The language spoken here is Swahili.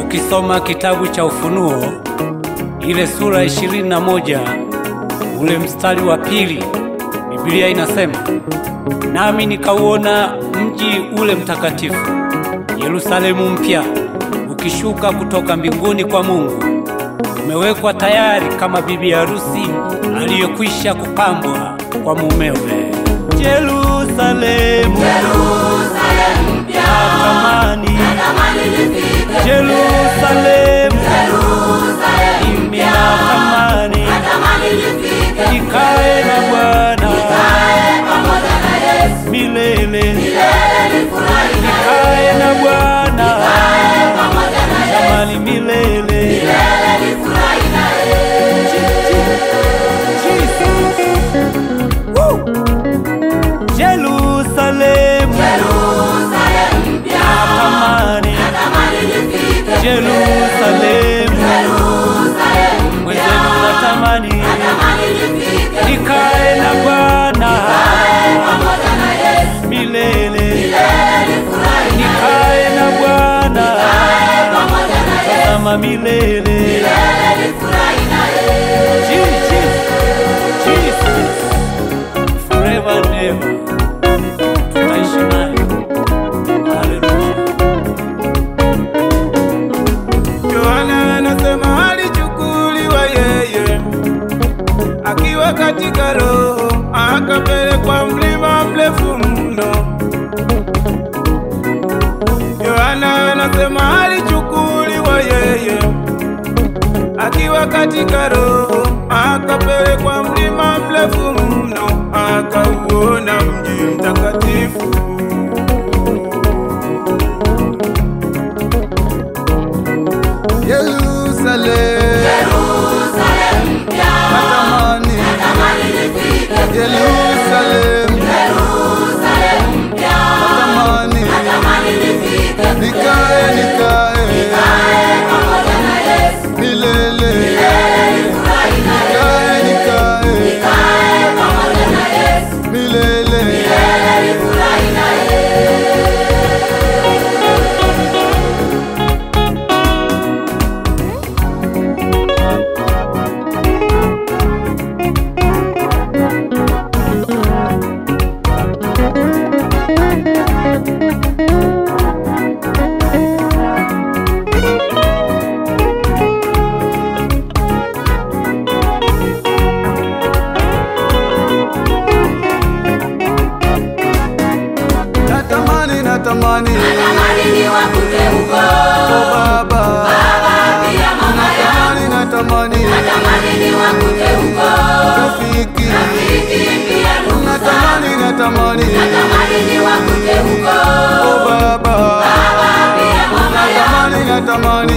Ukisoma kitabu cha Ufunuo ile sura 21 ule mstari wa 2, Biblia inasema, nami nikauona mji ule mtakatifu Yerusalemu mpya ukishuka kutoka mbinguni kwa Mungu, umewekwa tayari kama bibi harusi aliyekwisha kupambwa kwa mumewe. Yerusalemu, Yerusalemu mpya, natamani nifike. Yerusalemu, Yerusalemu mpya, natamani nifike. nikae na Bwana, Nikae pamoja na Yesu milele, nifurahi nikae na Bwana, pamoja na Yesu natamani milele. nifurahi na Yerusalemu, Yerusalemu mpya, natamani nifike. Yerusalemu, Yerusalemu mwenzenu natamani nifike. nikae na Bwana, Pamoja na Yesu milele, nifurahi nikae na Bwana, pamoja na Yesu tazama milele. nifurahi na Jesus, Jesus, forever and ever, tutaishi naye. Hallelujah. Yohana anasema alichukuliwa yeye akiwa katika roho, akapelekwa mlima mrefu mno. Yohana anasema alichukuliwa yeye akiwa katika roho, akapelekwa mlima mrefu mno, akauona mji mtakatifu. Yerusalemu mpya, natamani nifike. Yerusalemu, Yerusalemu mpya, natamani nifike. nikae Pamoja na Yesu milele, nifurahi na nikae pamoja na Yesu milele. nifurahi na Natamani niwakute huko Baba, pia mama yangu, natamani niwakute huko rafiki, pia ndugu zangu, natamani niwakute huko Baba, pia mama yangu, natamani